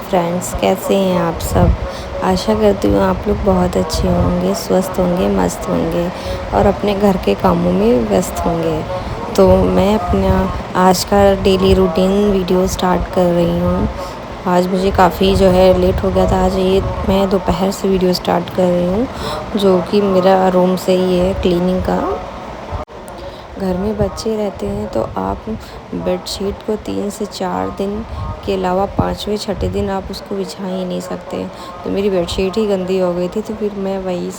Friends, कैसे हैं आप सब। आशा करती हूँ आप लोग बहुत अच्छे होंगे, स्वस्थ होंगे, मस्त होंगे और अपने घर के कामों में व्यस्त होंगे। तो मैं अपना आज का डेली रूटीन वीडियो स्टार्ट कर रही हूँ। आज मुझे काफ़ी जो है लेट हो गया था। आज ये मैं दोपहर से वीडियो स्टार्ट कर रही हूँ, जो कि मेरा रूम से ही है क्लीनिंग का। घर में बच्चे रहते हैं तो आप बेडशीट को 3 से 4 दिन के अलावा 5वें छठे दिन आप उसको बिछा ही नहीं सकते। तो मेरी बेडशीट ही गंदी हो गई थी, तो फिर मैं वही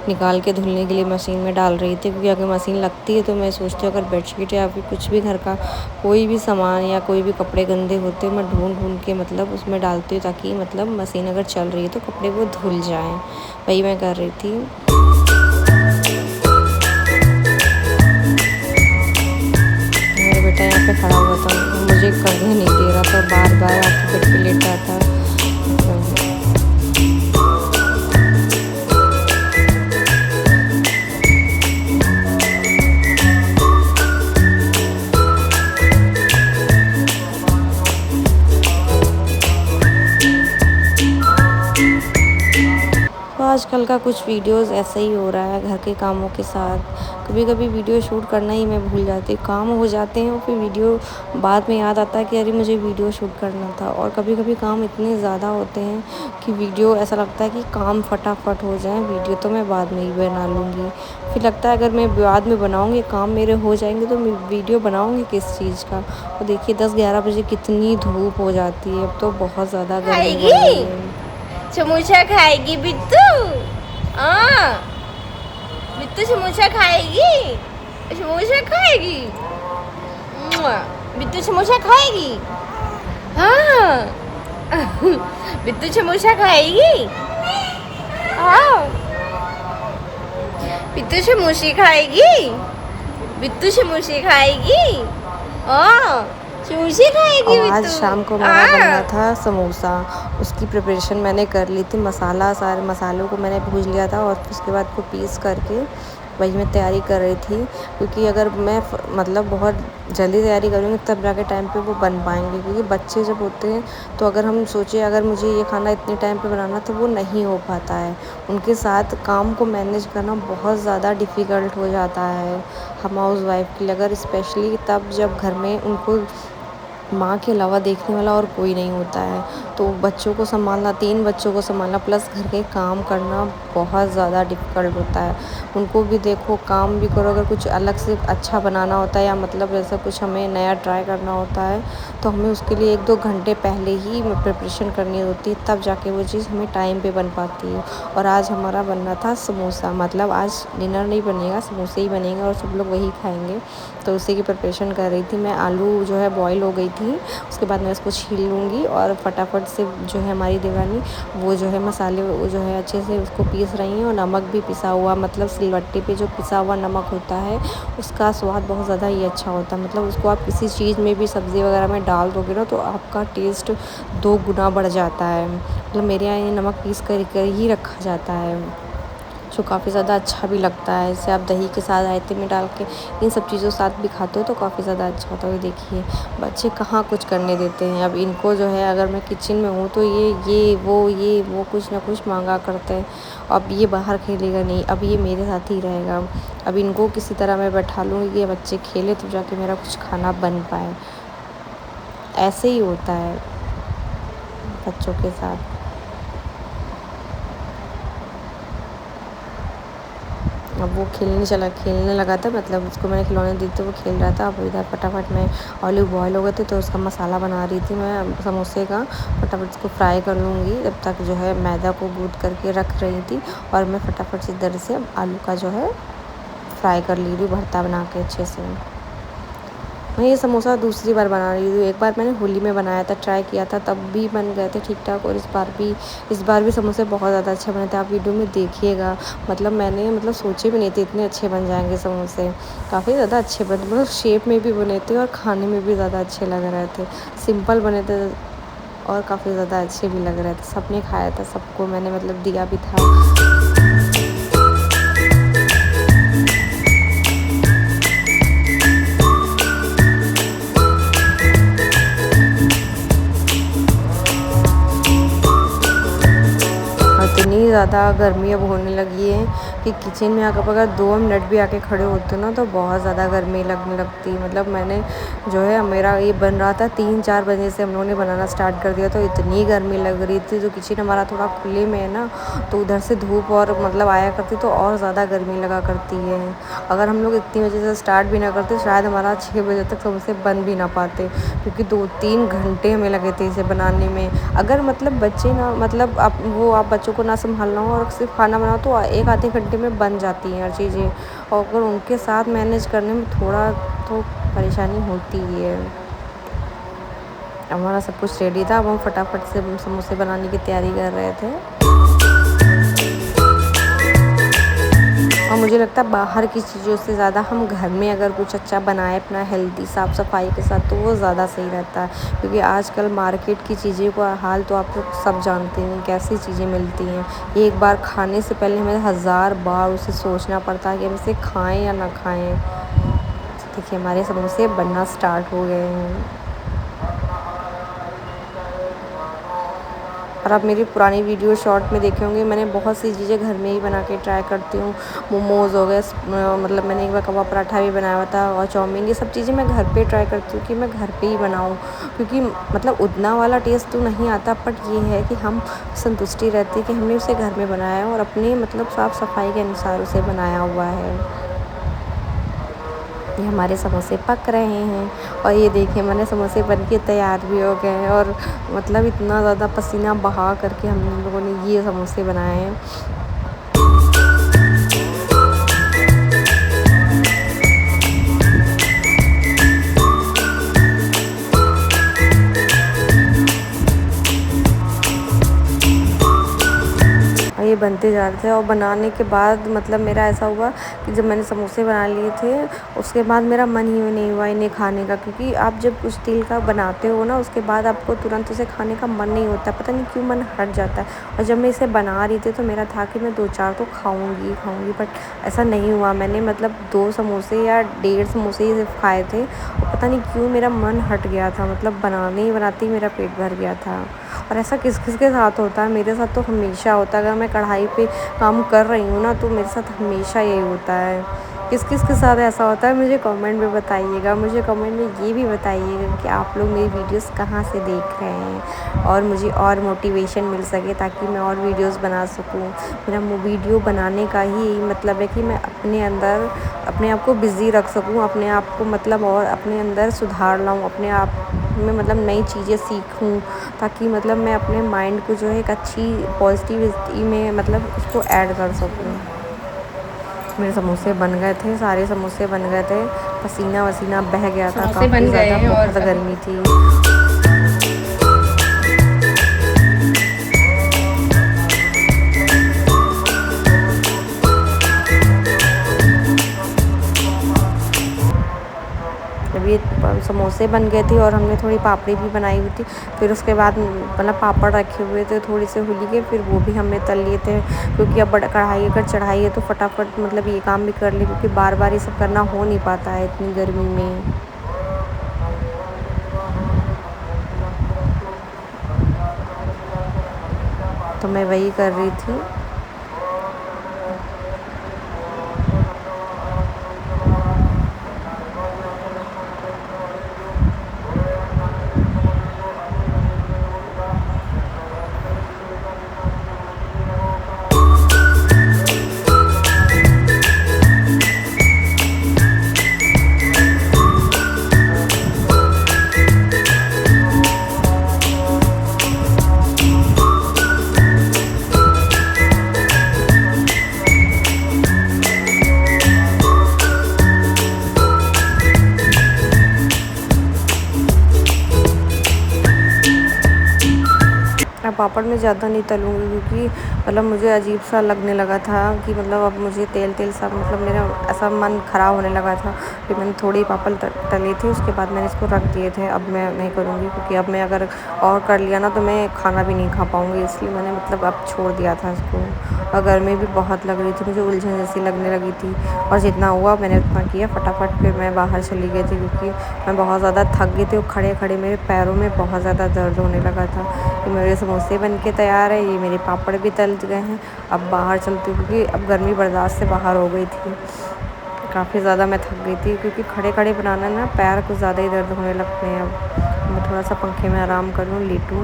निकाल के धुलने के लिए मशीन में डाल रही थी, क्योंकि अगर मशीन लगती है तो मैं सोचती हूँ अगर बेडशीट या फिर कुछ भी घर का कोई भी सामान या कोई भी कपड़े गंदे होते हैं, मैं ढूंढ के मतलब उसमें डालती हूँ, ताकि मतलब मशीन अगर चल रही है तो कपड़े वो धुल जाएँ। वही मैं कर रही थी। बेटा यहाँ पे खड़ा हुआ था, मुझे करने नहीं दे रहा था, बार बार आके बेड पे लेट रहा था। तो आजकल का कुछ वीडियोस ऐसा ही हो रहा है घर के कामों के साथ। कभी कभी वीडियो शूट करना ही मैं भूल जाती हूँ, काम हो जाते हैं और फिर वीडियो बाद में याद आता है कि अरे मुझे वीडियो शूट करना था। और कभी कभी काम इतने ज़्यादा होते हैं कि वीडियो ऐसा लगता है कि काम फटाफट हो जाए, वीडियो तो मैं बाद में ही बना लूँगी। फिर लगता है अगर मैं बाद में बनाऊँगी, काम मेरे हो जाएंगे, तो मैं वीडियो बनाऊँगी किस चीज़ का। और देखिए 10-11 बजे कितनी धूप हो जाती है, अब तो बहुत ज़्यादा गर्मी बढ़ गई है। समोसा खाएगी बिट्टू? बिट्टू समोसा खाएगी? समोसा खाएगी? बिट्टू समोसा खाएगी? हाँ। बिट्टू समोसा खाएगी? हाँ। बिट्टू समोसे खाएगी? बिट्टू समोसे खाएगी? हाँ। और आज शाम को मेरा बनना था समोसा। उसकी प्रिपरेशन मैंने कर ली थी, सारे मसालों को मैंने भूज लिया था और उसके बाद को पीस करके वही मैं तैयारी कर रही थी। क्योंकि अगर मैं मतलब बहुत जल्दी तैयारी करूँगी तब जाके टाइम पे वो बन पाएंगे, क्योंकि बच्चे जब होते हैं तो अगर हम सोचें अगर मुझे ये खाना इतने टाइम पे बनाना, तो वो नहीं हो पाता है। उनके साथ काम को मैनेज करना बहुत ज़्यादा डिफ़िकल्ट हो जाता है हम हाउस वाइफ के लिए, अगर स्पेशली तब जब घर में उनको माँ के अलावा देखने वाला और कोई नहीं होता है। तो बच्चों को संभालना, 3 बच्चों को संभालना प्लस घर के काम करना बहुत ज़्यादा डिफ़िकल्ट होता है। उनको भी देखो, काम भी करो। अगर कुछ अलग से अच्छा बनाना होता है या मतलब ऐसा कुछ हमें नया ट्राई करना होता है, तो हमें उसके लिए 1-2 घंटे पहले ही प्रिपरेशन करनी होती है, तब जाके वो चीज़ हमें टाइम पे बन पाती है। और आज हमारा बनना था समोसा, मतलब आज डिनर नहीं बनेगा, समोसे ही बनेंगे और सब लोग वही खाएँगे। तो उसी की प्रिपरेशन कर रही थी मैं। आलू जो है बॉईल हो गई थी, उसके बाद मैं इसको छील लूँगी और फटाफट से जो है हमारी देवरानी वो जो है मसाले वो जो है अच्छे से उसको पीस रही हैं। और नमक भी पिसा हुआ, मतलब सिलबट्टे पे जो पिसा हुआ नमक होता है उसका स्वाद बहुत ज़्यादा ही अच्छा होता है। मतलब उसको आप किसी चीज़ में भी सब्ज़ी वगैरह में डाल दोगे ना, तो आपका टेस्ट 2 गुना बढ़ जाता है। मतलब मेरे यहाँ ये नमक पीस कर ही रखा जाता है, जो काफ़ी ज़्यादा अच्छा भी लगता है। इसे आप दही के साथ, रायते में डाल के, इन सब चीज़ों के साथ भी खाते हो तो काफ़ी ज़्यादा अच्छा होता है। देखिए बच्चे कहाँ कुछ करने देते हैं। अब इनको जो है अगर मैं किचन में हूँ तो ये वो कुछ ना कुछ मांगा करते हैं। अब ये बाहर खेलेगा नहीं, अब ये मेरे साथ ही रहेगा। अब इनको किसी तरह मैं बैठा लूँगी कि ये बच्चे खेले तो जाके मेरा कुछ खाना बन पाए। ऐसे ही होता है बच्चों के साथ। अब वो खेलने लगा था, मतलब उसको मैंने खिलौने दी तो वो खेल रहा था। अब इधर फटाफट में आलू बॉयल हो गए थे तो उसका मसाला बना रही थी मैं समोसे का। फटाफट इसको फ्राई कर लूँगी, तब तक जो है मैदा को गूँथ करके रख रही थी और मैं फटाफट से इधर से आलू का जो है फ्राई कर ली रही हूँ, भरता बना के अच्छे से। मैं ये समोसा दूसरी बार बना रही हूँ। एक बार मैंने होली में बनाया था, ट्राई किया था, तब भी बन गए थे ठीक ठाक। और इस बार भी समोसे बहुत ज़्यादा अच्छे बने थे। आप वीडियो में देखिएगा, मतलब मैंने सोचे भी नहीं थे इतने अच्छे बन जाएंगे समोसे। काफ़ी ज़्यादा अच्छे बने, मतलब शेप में भी बने थे और खाने में भी ज़्यादा अच्छे लग रहे थे। सिंपल बने थे और काफ़ी ज़्यादा अच्छे भी लग रहे थे। सबने खाया था, सबको मैंने मतलब दिया भी था। ज़्यादा गर्मी अब होने लगी है कि किचन में अगर 2 मिनट भी आके खड़े होते ना तो बहुत ज़्यादा गर्मी लगने लगती। मतलब मैंने जो है मेरा ये बन रहा था 3-4 बजे से हम लोगों ने बनाना स्टार्ट कर दिया, तो इतनी गर्मी लग रही थी। जो किचन हमारा थोड़ा खुले में है ना, तो उधर से धूप और मतलब आया करती तो और ज़्यादा गर्मी लगा करती है। अगर हम लोग इतनी बजे से स्टार्ट भी ना करते शायद हमारा 6 बजे तक समोसे बन भी ना पाते, क्योंकि 2-3 घंटे हमें लगे थे इसे बनाने में। अगर मतलब बच्चे ना मतलब आप बच्चों को ना संभालना हो और सिर्फ खाना बनाओ तो 1 आधे घंटे में बन जाती हैं हर चीज़ें, और अगर उनके साथ मैनेज करने में थोड़ा तो परेशानी होती ही है। हमारा सब कुछ रेडी था, अब हम फटाफट से समोसे बनाने की तैयारी कर रहे थे। और मुझे लगता है बाहर की चीज़ों से ज़्यादा हम घर में अगर कुछ अच्छा बनाए अपना हेल्दी साफ़ सफाई के साथ तो वो ज़्यादा सही रहता है, क्योंकि आजकल मार्केट की चीज़ें का हाल तो आप लोग सब जानते हैं कैसी चीज़ें मिलती हैं। एक बार खाने से पहले हमें 1000 बार उसे सोचना पड़ता है कि हम इसे खाएँ या ना खाएँ। देखिए हमारे समोसे बनना स्टार्ट हो गए हैं। और आप मेरी पुरानी वीडियो शॉर्ट में देखे होंगे, मैंने बहुत सी चीज़ें घर में ही बना के ट्राई करती हूँ। मोमोज़ हो गए, मतलब मैंने एक बार कबाब पराठा भी बनाया हुआ था, और चाउमीन, ये सब चीज़ें मैं घर पे ट्राई करती हूँ कि मैं घर पे ही बनाऊँ, क्योंकि मतलब उतना वाला टेस्ट तो नहीं आता, बट ये है कि हम संतुष्टि रहती है कि हमने उसे घर में बनाया है और अपने मतलब साफ़ सफाई के अनुसार उसे बनाया हुआ है। ये हमारे समोसे पक रहे हैं और ये देखिए हमारे समोसे बन के तैयार भी हो गए हैं, और मतलब इतना ज़्यादा पसीना बहा करके हम लोगों ने ये समोसे बनाए हैं। और ये बनते जा रहे थे, और बनाने के बाद मतलब मेरा ऐसा हुआ कि जब मैंने समोसे बना लिए थे उसके बाद मेरा मन ही नहीं हुआ इन्हें खाने का, क्योंकि आप जब कुछ तेल का बनाते हो ना उसके बाद आपको तुरंत उसे खाने का मन नहीं होता, पता नहीं क्यों मन हट जाता है। और जब मैं इसे बना रही थी तो मेरा था कि मैं 2-4 तो खाऊंगी, बट ऐसा नहीं हुआ। मैंने मतलब 2 समोसे या 1.5 समोसे ही सिर्फ खाए थे, और पता नहीं क्यों मेरा मन हट गया था, मतलब बनाने ही बनाते ही मेरा पेट भर गया था। और ऐसा किस किस के साथ होता है, मेरे साथ तो हमेशा होता है। अगर मैं कढ़ाई पे काम कर रही हूँ ना तो मेरे साथ हमेशा यही होता है। किस किस के साथ ऐसा होता है मुझे कमेंट में बताइएगा। मुझे कमेंट में ये भी बताइएगा कि आप लोग मेरी वीडियोस कहाँ से देख रहे हैं, और मुझे और मोटिवेशन मिल सके ताकि मैं और वीडियोस बना सकूँ। मेरा वीडियो बनाने का ही यही मतलब है कि मैं अपने आप को बिज़ी रख सकूँ, अपने आप को मतलब और अपने अंदर सुधार लाऊँ, अपने आप में मतलब नई चीज़ें सीखूँ, ताकि मतलब मैं अपने माइंड को जो है एक अच्छी पॉजिटिविटी में मतलब उसको ऐड कर सकूँ। मेरे समोसे बन गए थे, सारे समोसे बन गए थे, पसीना वसीना बह गया था, समोसे काफ़ी बन गए ज़्यादा हैं और बहुत गर्मी थी। जब ये समोसे बन गए थे और हमने थोड़ी पापड़ी भी बनाई हुई थी, फिर उसके बाद मतलब पापड़ रखे हुए थे थोड़ी से होली के, फिर वो भी हमने तल लिए थे, क्योंकि अब बड़ा कढ़ाई अगर चढ़ाई है तो फटाफट मतलब ये काम भी कर ले, क्योंकि बार बार ये सब करना हो नहीं पाता है इतनी गर्मी में। तो मैं वही कर रही थी। मैं पापड़ में ज़्यादा नहीं तलूँगी, क्योंकि मतलब मुझे अजीब सा लगने लगा था कि मतलब अब मुझे तेल तेल सा मतलब मेरा ऐसा मन ख़राब होने लगा था। फिर मैंने थोड़ी पापड़ तले थे, उसके बाद मैंने इसको रख दिए थे। अब मैं नहीं करूँगी, क्योंकि अब मैं अगर और कर लिया ना तो मैं खाना भी नहीं खा पाऊँगी, इसलिए मैंने मतलब अब छोड़ दिया था इसको। और गर्मी भी बहुत लग रही थी, मुझे उलझन जैसी लगने लगी थी। और जितना हुआ मैंने उतना किया, फटाफट फिर मैं बाहर चली गई थी क्योंकि मैं बहुत ज़्यादा थक गई थी और खड़े खड़े मेरे पैरों में बहुत ज़्यादा दर्द होने लगा था। ये मेरे समोसे बन के तैयार है, ये मेरे पापड़ भी तल गए हैं। अब बाहर चलती हूँ क्योंकि अब गर्मी बर्दाश्त से बाहर हो गई थी, काफ़ी ज़्यादा मैं थक गई थी क्योंकि खड़े खड़े बनाना ना पैर कुछ ज़्यादा ही दर्द होने लगते हैं। अब मैं थोड़ा सा पंखे में आराम करूँ, लेटूँ।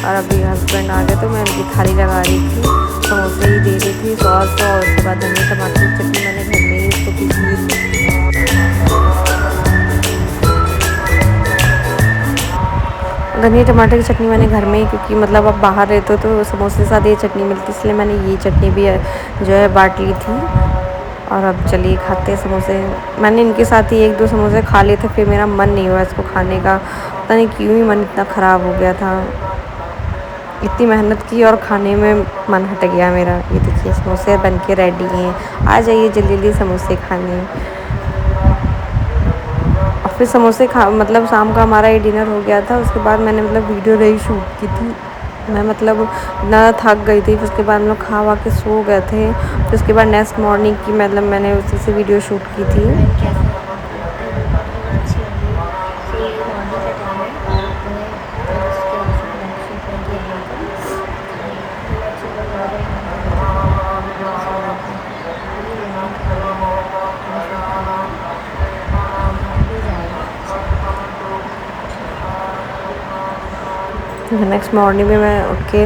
और अभी हस्बैंड आ गए तो मैं उनकी थाली लगा रही थी, समोसे ही दे रही थी सॉस, और उसके बाद धनिया टमाटर की चटनी मैंने घर में ही उसको पीस ली थी। धनिया टमाटर की चटनी मैंने घर में ही, क्योंकि मतलब अब बाहर रहते तो समोसे के साथ ये चटनी मिलती, इसलिए मैंने ये चटनी भी जो है बांट ली थी। और अब चलिए खाते हैं समोसे। मैंने इनके साथ ही 1-2 समोसे खा लिए थे, फिर मेरा मन नहीं हुआ इसको खाने का, पता नहीं क्यों ही मन इतना ख़राब हो गया था। इतनी मेहनत की और खाने में मन हट गया मेरा। ये देखिए समोसे बन के रेडी हैं, आ जाइए जल्दी जल्दी समोसे खाने। और फिर समोसे खा मतलब शाम का हमारा ये डिनर हो गया था। उसके बाद मैंने मतलब वीडियो नहीं शूट की थी, मैं मतलब इतना थक गई थी। फिर उसके बाद हम लोग खा वा के सो गए थे। फिर उसके बाद नेक्स्ट मॉर्निंग की मतलब मैंने उसी से वीडियो शूट की थी। नेक्स्ट मॉर्निंग में मैं उठ के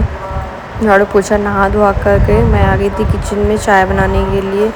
झाड़ू पोछा नहा धोआ करके मैं आ गई थी किचन में चाय बनाने के लिए,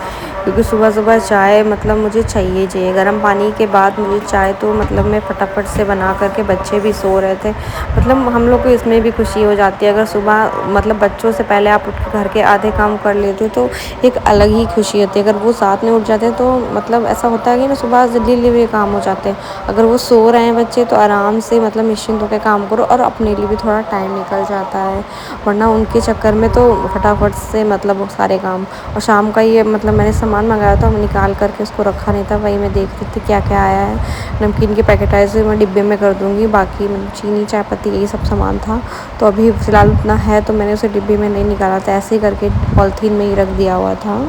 क्योंकि सुबह सुबह चाय मतलब मुझे चाहिए गर्म पानी के बाद मुझे चाय तो मतलब मैं फटाफट से बना करके, बच्चे भी सो रहे थे, मतलब हम लोग को इसमें भी खुशी हो जाती है अगर सुबह मतलब बच्चों से पहले आप उठ के घर के आधे काम कर लेते हो तो एक अलग ही खुशी होती है। अगर वो साथ में उठ जाते हैं तो मतलब ऐसा होता है कि ना सुबह जल्दी जल्दी काम हो जाते हैं। अगर वो सो रहे हैं बच्चे तो आराम से मतलब निश्चिंत होकर काम करो और अपने लिए भी थोड़ा टाइम निकल जाता है, वरना उनके चक्कर में तो फटाफट से मतलब वो सारे काम। और शाम का ये मतलब मैंने सामान मंगाया था, मैं निकाल करके उसको रखा नहीं था, वही मैं देख रही थी क्या क्या आया है। नमकीन के पैकेट आए थे, मैं डिब्बे में कर दूँगी, बाकी चीनी चाय पत्ती यही सब सामान था। तो अभी फ़िलहाल उतना है तो मैंने उसे डिब्बे में नहीं निकाला था, ऐसे ही करके पॉलीथीन में ही रख दिया हुआ था।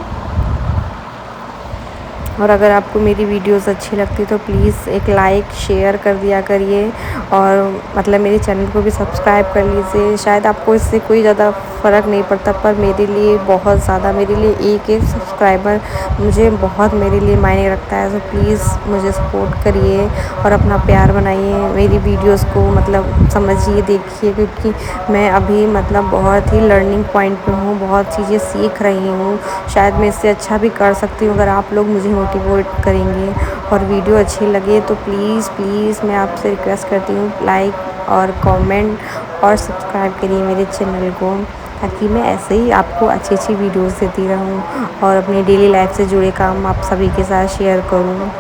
और अगर आपको मेरी वीडियोस अच्छी लगती तो प्लीज़ एक लाइक शेयर कर दिया करिए, और मतलब मेरे चैनल को भी सब्सक्राइब कर लीजिए। शायद आपको इससे कोई ज़्यादा फ़र्क नहीं पड़ता, पर मेरे लिए बहुत ज़्यादा, मेरे लिए एक एक सब्सक्राइबर मुझे बहुत मेरे लिए मायने रखता है। तो प्लीज़ मुझे सपोर्ट करिए और अपना प्यार बनाइए, मेरी वीडियोस को मतलब समझिए, देखिए, क्योंकि मैं अभी मतलब बहुत ही लर्निंग पॉइंट पे हूँ, बहुत चीज़ें सीख रही हूँ। शायद मैं इससे अच्छा भी कर सकती हूँ अगर आप लोग मुझे मोटिवेट करेंगे। और वीडियो अच्छी लगे तो प्लीज़ प्लीज़ मैं आपसे रिक्वेस्ट करती हूँ, लाइक और कमेंट और सब्सक्राइब करिए मेरे चैनल को, ताकि मैं ऐसे ही आपको अच्छी अच्छी वीडियोस देती रहूँ और अपनी डेली लाइफ से जुड़े काम आप सभी के साथ शेयर करूँ।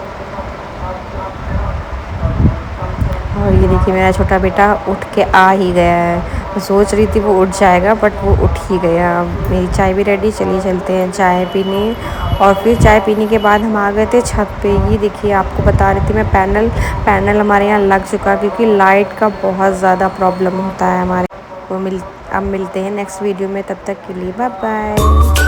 और ये देखिए मेरा छोटा बेटा उठ के आ ही गया है, मैं सोच रही थी वो उठ जाएगा बट वो उठ ही गया। अब मेरी चाय भी रेडी, चलिए चलते हैं चाय पीने। और फिर चाय पीने के बाद हम आ गए थे छत पे। ये देखिए आपको बता रही थी मैं, पैनल हमारे यहाँ लग चुका, क्योंकि लाइट का बहुत ज़्यादा प्रॉब्लम होता है हमारे। अब मिलते हैं नेक्स्ट वीडियो में, तब तक के लिए बाय बाय।